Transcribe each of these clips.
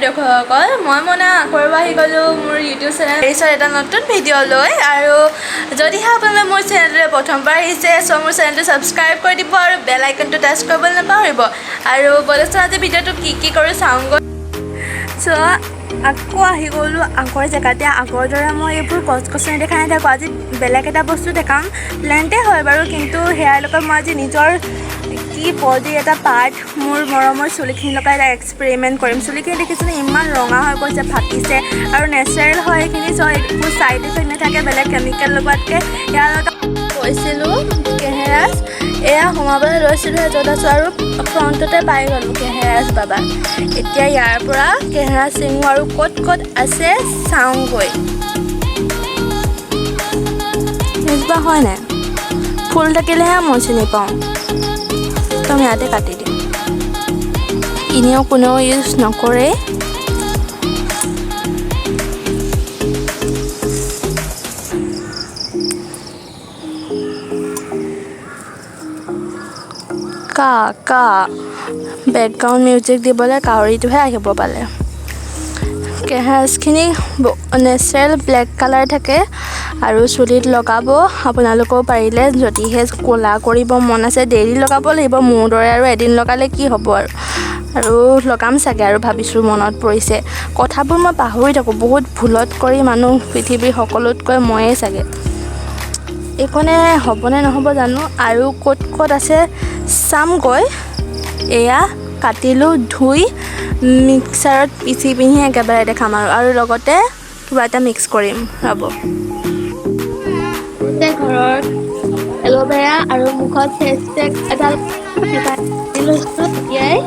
দৰ্শকসকল মই মনে আকৰব আহি গ'লোঁ মোৰ ইউটিউব চেনেল এৰিছৰ এটা নতুন ভিডিঅ' লৈ আৰু যদিহে আপোনালোকে মোৰ চেনেললৈ প্ৰথমবাৰ আহিছে চ' মোৰ চেনেলটো ছাবস্ক্ৰাইব কৰি দিব আৰু বেল আইকনটো টাচ কৰিবলৈ নাপাহৰিব আৰু বলচোন আজি ভিডিঅ'টো কি কৰোঁ চাওঁগৈ চ' আকৌ আহি গ'লোঁ আগৰ জেগাতে আগৰ দৰে মই এইবোৰ গছ গছনি দেখাই নাথাকোঁ আজি বেলেগ এটা বস্তু দেখাম প্লেণ্টে হয় বাৰু কিন্তু সেয়াৰ লগত মই আজি নিজৰ কি বডি এটা পাৰ্ট মোৰ মৰমৰ চুলিখিনি লগাই এটা এক্সপেৰিমেণ্ট কৰিম চুলিখিনি দেখিছেনে ইমান ৰঙা হৈ গৈছে ফাটিছে আৰু নেচাৰেল হয় সেইখিনি চ' একো ছাইড ইফেক্ট নাথাকে বেলেগ কেমিকেল লগোৱাতকৈ ইয়াৰ লগত কৈছিলোঁ কেহেৰাজ এয়া সোমাবলৈ লৈছিলোঁ য'ত আছোঁ আৰু ফ্ৰণ্টতে পাই গ'লোঁ কেহেৰাজ বাবা এতিয়া ইয়াৰ পৰা কেহেৰাজ চিঙো আৰু ক'ত ক'ত আছে চাওঁগৈ নিজবা হয় নাই ফুল থাকিলেহে মই চিনি পাওঁ তো আমি ইয়াতে কাটি দিম এনেও কোনেও ইউজ নকৰে কা বেকগ্ৰাউণ্ড মিউজিক দিবলৈ কাউৰীটোহে আহিব পালে কেহেৰাজখিনি নেচাৰেল ব্লেক কালাৰ থাকে আৰু চুলিত লগাব আপোনালোকেও পাৰিলে যদিহে ক'লা কৰিব মন আছে ডেইলি লগাব লাগিব মোৰ দৰে আৰু এদিন লগালে কি হ'ব আৰু লগাম চাগে আৰু ভাবিছোঁ মনত পৰিছে কথাবোৰ মই পাহৰি থাকোঁ বহুত ভুলত কৰি মানুহ পৃথিৱীৰ সকলোতকৈ ময়ে চাগে এইখনে হ'বনে নহ'ব জানো আৰু ক'ত ক'ত আছে চামগৈ এয়া কাটিলোঁ ধুই মিক্সাৰত পিচি পিনি একেবাৰে দেখাম আৰু লগতে কিবা এটা মিক্স কৰিম ৰ'ব ঘৰত এল'ভেৰা আৰু মুখত ফেচ পেক এডাল লৈছোঁ এতিয়াই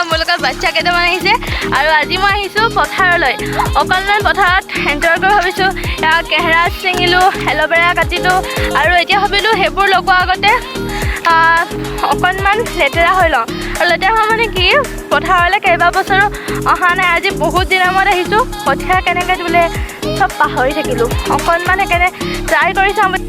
মোৰ লগত বাচ্ছা কেইটামান আহিছে আৰু আজি মই আহিছোঁ পথাৰলৈ অকণমান পথাৰত এণ্টাৰ কৰি ভাবিছোঁ কেহেৰাজ ছিঙিলোঁ এল'ভেৰা কাটিলোঁ আৰু এতিয়া ভাবিলোঁ সেইবোৰ লগোৱাৰ আগতে অকণমান লেতেৰা হৈ লওঁ আৰু লেতেৰা হোৱা মানে কি পথাৰলৈ কেইবাবছৰো অহা নাই আজি বহুত দিনৰ মূৰত আহিছোঁ কঠীয়া কেনেকৈ বোলে চব পাহৰি থাকিলোঁ অকণমান সেইকাৰণে ট্ৰাই কৰি চাওঁ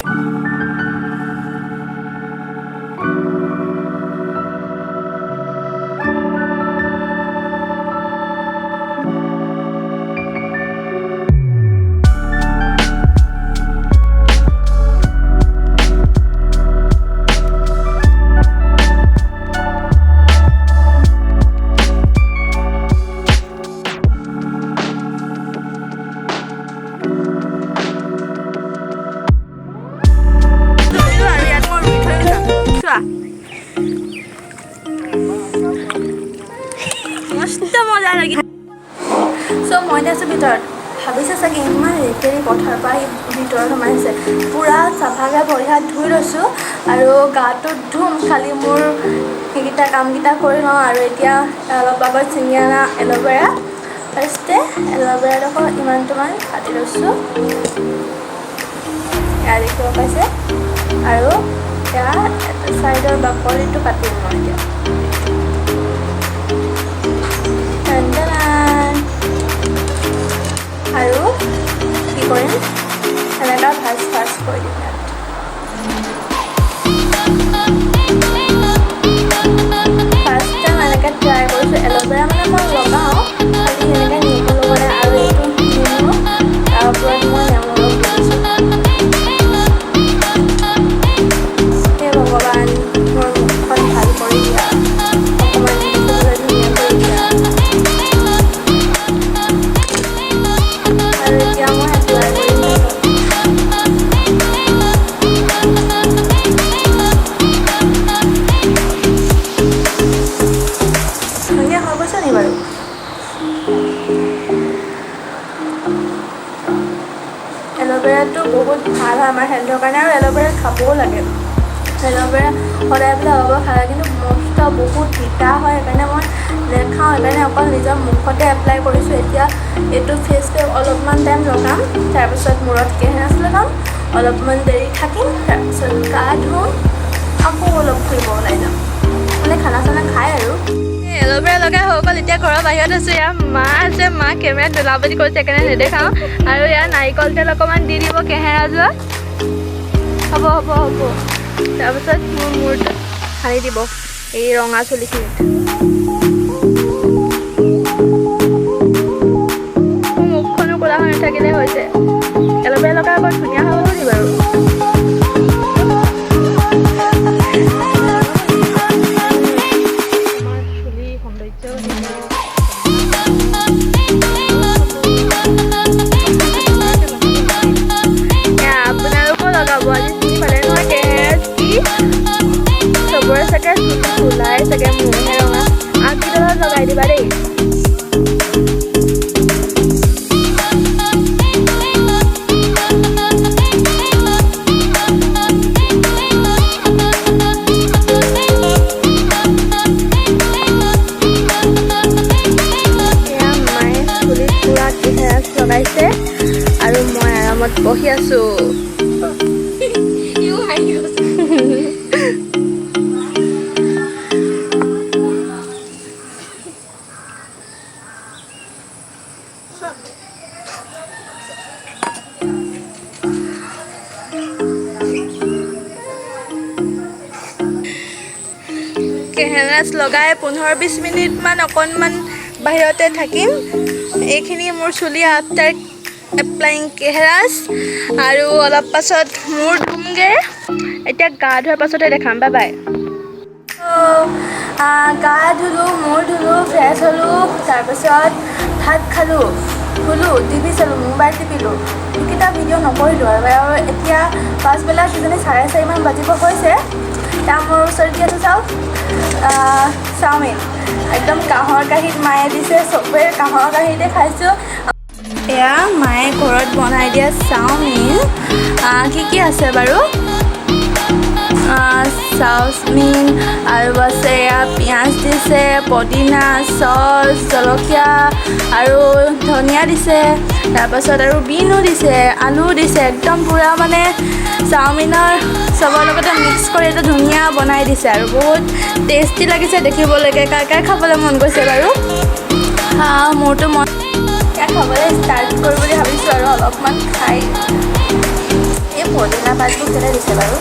মজা লাগি চ' মই আছোঁ ভিতৰত ভাবিছে চাগে ইমান লেতেৰি পথাৰৰ পৰা ভিতৰত সোমাইছে পূৰা চাফাকৈ ভৰি হাত ধুই লৈছোঁ আৰু গাটো ধুম খালি মোৰ সেইকেইটা কামকেইটা কৰি লওঁ আৰু এতিয়া অলপ আগত ছিঙি অনা এল'ভেৰা ফাৰ্ষ্টে এল'ভেৰাডোখৰ ইমানটোমান কাটি লৈছোঁ এয়া দেখিব পাইছে আৰু এয়া ছাইডৰ বাকলিটো কাটিম মই এতিয়া আৰু কি কৰিম এনেকুৱা ভাজ কৰি দিম ফাৰ্ষ্ট টাইম এনেকৈ ট্ৰাই কৰিছোঁ এল'ভেৰা মানে মই লগাওঁ খালি সেনেকৈ নেমু লগতে আৰু এইটো নেমু তাৰ ওপৰত মই নেমু লগ দিছোঁ হে ভগৱান মোৰ মুখখন ভাল কৰি দিয়া অকণমান দেখিবলৈ ধুনীয়া কৰি দিয়া এল'ভেৰাটো বহুত ভাল হয় আমাৰ হেল্থৰ কাৰণে আৰু এল'ভেৰা খাবও লাগে এল'ভেৰা সদায় বোলে হ'ব খালে কিন্তু মস্ত বহুত তিতা হয় সেইকাৰণে মই নেখাওঁ সেইকাৰণে অকল নিজৰ মুখতে এপ্লাই কৰিছোঁ এতিয়া এইটো ফেচ পেক অলপমান টাইম লগাম তাৰপিছত মূৰত কেহেৰাজ লগাম অলপমান দেৰি থাকিম, তাৰপিছত গা ধুম, আকৌ অলপ ফুৰিব ওলাই যাম, মানে খানা চানা খাই আৰু। এল'ভেৰা লগাই হৈ গ'ল, এতিয়া ঘৰৰ বাহিৰত আছোঁ। ইয়াৰ মা আছে, মা কেমেৰাত নোলাব বুলি কৈছে, সেইকাৰণে নেদেখাওঁ। আৰু ইয়াৰ নাৰিকল তেল অকণমান দি দিব কেহেৰা যোৱা, হ'ব হ'ব হ'ব। তাৰপিছত মোৰ মূৰটো সানি দিব এই ৰঙা চুলিখিনিত। মোৰ মুখখনো ক'লা হৈ নাথাকিলে হৈছে, এল'ভেৰা লগাই বৰ ধুনীয়া হৈ গ'ল নি বাৰু। আপোনালোকেও লগাব, আজি চিনি পালে নহয় কেহেৰাজ কি চবৰে চাগে চুলাই চাগে, মোৰহে ৰঙা। আগকেইডালত লগাই দিবা দেই। লগাইছে আৰু মই আৰামত বহি আছো। কেহেৰাজ লগাই 15-20 মিনিটমান অকণমান বাহিৰতে থাকিম। এইখিনি মোৰ চুলি আফটাৰ এপ্লাইং কেহেৰাজ। আৰু অলপ পাছত মূৰ ধুমগৈ, এতিয়া গা ধোৱাৰ পাছতে দেখাম। Bye bye. গা ধুলোঁ, মূৰ ধুলোঁ, ফ্ৰেছ হ'লোঁ, তাৰপিছত ভাত খালোঁ, শুলোঁ, টিভি চালোঁ, মোবাইল টিপিলোঁ, সেইকেইটা ভিডিঅ' নকৰিলোঁ আৰু এতিয়া পাছবেলা কিজানি 4:30মান বাজিব হৈছে। এতিয়া মোৰ ওচৰত কি আছে চাওক, চাওমিন একদম কাঁহৰ কাঁহীত মায়ে দিছে, চবেই কাঁহৰ কাঁহীতে খাইছোঁ। এয়া মায়ে ঘৰত বনাই দিয়া চাওমিন। কি আছে বাৰু, চাওমিন আৰু আছে এয়া পিঁয়াজ দিছে, পদিনা, চচ, জলকীয়া আৰু ধনিয়া দিছে, তাৰপাছত আৰু বিনো দিছে, আলু দিছে, একদম পূৰা মানে চাওমিনৰ চবৰ লগতে মিক্স কৰি এটা ধুনীয়া বনাই দিছে আৰু বহুত টেষ্টি লাগিছে দেখিবলৈকে। কাই খাবলৈ মন গৈছে বাৰু। মোৰতো মন খাবলৈ ষ্টাৰ্ট কৰোঁ বুলি ভাবিছোঁ আৰু অলপমান খাই। এই পদিনা পাতবোৰ কেলে দিছে বাৰু।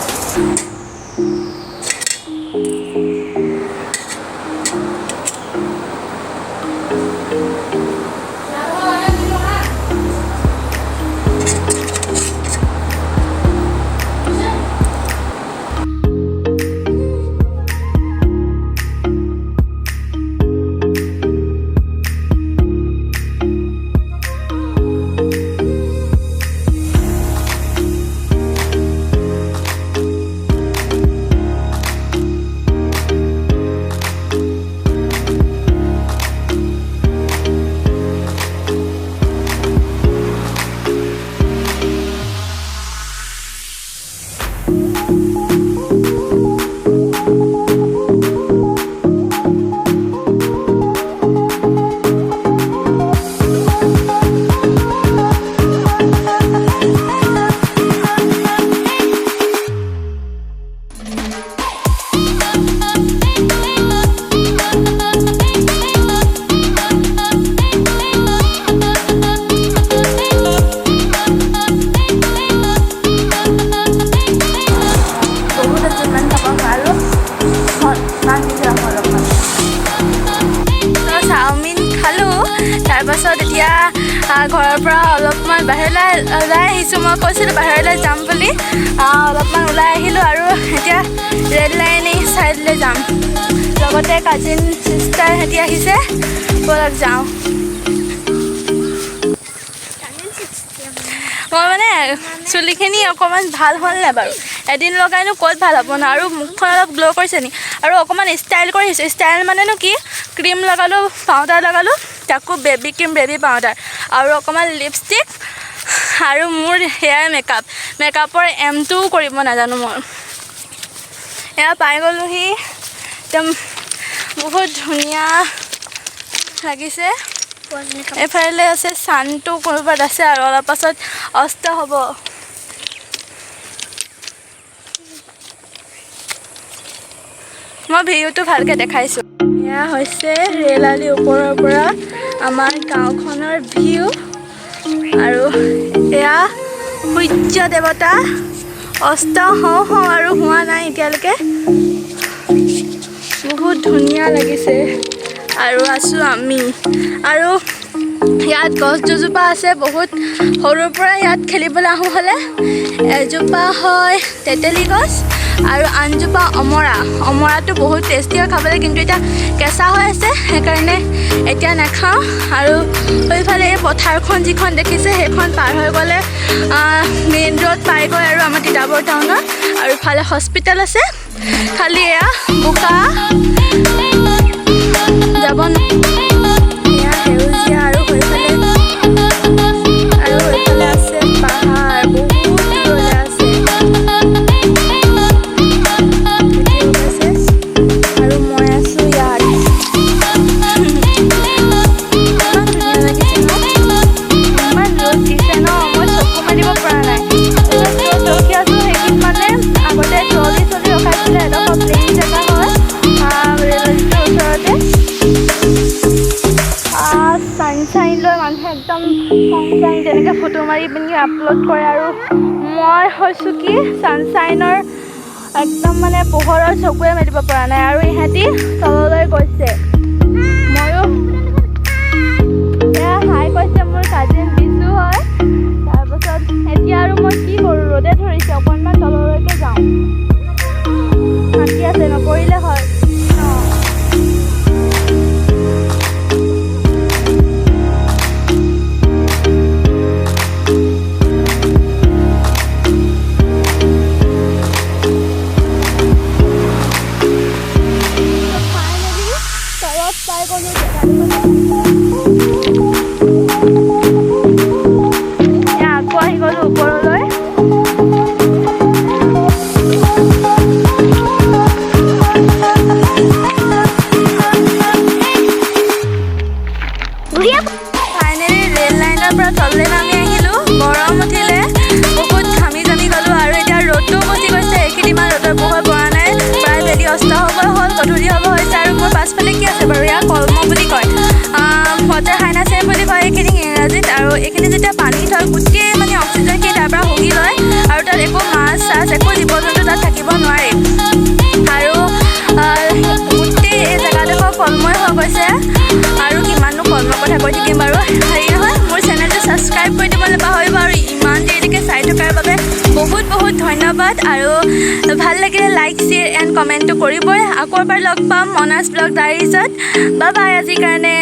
তাৰপাছত এতিয়া ঘৰৰ পৰা অলপমান বাহিৰলৈ ওলাই আহিছোঁ। মই কৈছিলোঁ বাহিৰলৈ যাম বুলি, অলপমান ওলাই আহিলোঁ আৰু এতিয়া ৰেড লাইন এই ছাইডলৈ যাম। লগতে কাজিন চিষ্টাৰ সিহঁতি আহিছে, ব'লক যাওঁ। মই মানে চুলিখিনি অকণমান ভাল হ'ল নাই বাৰু, এদিন লগাইনো ক'ত ভাল হ'ব ন, আৰু মুখখন অলপ গ্ল' কৰিছে নি, আৰু অকণমান ষ্টাইল কৰিছোঁ। ষ্টাইল মানেনো কি, ক্ৰীম লগালোঁ, পাউডাৰ লগালোঁ, তাকো বেবী ক্ৰীম, বেবী পাউডাৰ, আৰু অকণমান লিপষ্টিক, আৰু মোৰ হেয়াৰ মেকআপৰ এমটোও কৰিব নাজানো মই। এয়া পাই গ'লোহি, একদম বহুত ধুনীয়া লাগিছে। এফালে আছে চানটো ক'ৰবাত আছে, আৰু অলপ পাছত অস্ত হ'ব। মই ভিউটো ভালকৈ দেখাইছোঁ। এয়া হৈছে ৰেল-আলিৰ ওপৰৰ পৰা আমাৰ গাঁওখনৰ ভিউ। আৰু এয়া সূৰ্য দেৱতা অস্ত হওঁ হওঁ আৰু হোৱা নাই এতিয়ালৈকে। বহুত ধুনীয়া লাগিছে আৰু আছোঁ আমি। আৰু ইয়াত গছ দুজোপা আছে বহুত সৰুৰ পৰা ইয়াত খেলিবলৈ আহোঁ হ'লে। এজোপা হয় তেতেলী গছ আৰু আনজোপা অমৰা। অমৰাটো বহুত টেষ্টি হয় খাবলৈ, কিন্তু এতিয়া কেঁচা হৈ আছে সেইকাৰণে এতিয়া নাখাওঁ। আৰু সেইফালে এই পথাৰখন যিখন দেখিছে সেইখন পাৰ হৈ গ'লে মেইন ৰোড পাইগৈ আৰু আমাৰ তিতাবৰ টাউনত। আৰু ইফালে হস্পিটেল আছে, খালি এয়া বোকা যাব এয়া সেউজীয়া। আৰু সেইফালে আছে পাহাৰ, বহুত দূৰলৈ আছে। আৰু মই আছোঁ ইয়াত। ইমান ধুনীয়া লাগিছে ন, ইমান ৰ'দ দিছে ন, মই চকু মাৰিব পৰা নাই। ৰখি আছোঁ সেইখিনি মানে আগতে ট্ৰলি ৰখাইছিলে, এডোখৰ প্লেইন জেগা হয় ৰেলৱেটোৰ ওচৰতে। ছানশ্বাইন লৈ মানুহে একদম ছানশ্বাইন তেনেকৈ ফটো মাৰি পিনি আপলোড কৰে। আৰু মই হৈছোঁ কি ছানশ্বাইনৰ একদম মানে পোহৰৰ চকুৱে মেলিব পৰা নাই। আৰু ইহঁতি তললৈ গৈছে, ময়ো এয়া হাই কৈছে মোৰ কাজিন বিজু হয়। তাৰপাছত এতিয়া আৰু মই কি কৰোঁ, ৰ'দে ধৰিছে, অকণমান তললৈকে যাওঁ। মাতি আছে, নকৰিলে হয় আকৌ আহি গ'লো ওপৰলৈ। ফাইনেলি ৰেল লাইনৰ পৰা তললৈ নামি আহিলোঁ। গৰম উঠিলে, বহুত ঘামি জামি গ'লোঁ। আৰু এতিয়া ৰ'দটোও গুচি গৈছে, এইখিনি ইমান ৰ'দৰ পোহৰ পৰা নাই। প্ৰায় বেলি অস্ত হ'বলৈ হ'ল, গধূলি হ'ব হৈছে। আৰু মোৰ পাছফালে কি আছে বাৰু, ইয়াক কলম বুলি কয়, ৱাটাৰ হাইনাছে বুলি কয় এইখিনি ইংৰাজীত। আৰু এইখিনি যেতিয়া পানী থয় গোটেই মানে অক্সিজেনখিনি তাৰ পৰা শুহি লয়। আৰু তাত একো মাছ চাছ একো জীৱ জন্তু তাত থাকিব নোৱাৰে। আৰু গোটেই এই জেগাডোখৰ কলময় হৈ গৈছে। আৰু কিমাননো কলমৰ কথা কৈ থাকিম বাৰু। হেৰি নহয়, মোৰ চেনেলটো ছাবস্ক্ৰাইব কৰি দিবলৈ নাপাহৰিব। আৰু ইমান দেৰিলৈকে চাই থকাৰ বাবে বহুত বহুত ধন্যবাদ। আৰু ভাল লাগিলে লাইক শ্বেয়াৰ এণ্ড কমেণ্টটো কৰিবই। আকৌ এবাৰ লগ পাম মনাছ ব্লগ ডায়েৰিজত। বাই বাই আজিৰ কাৰণে।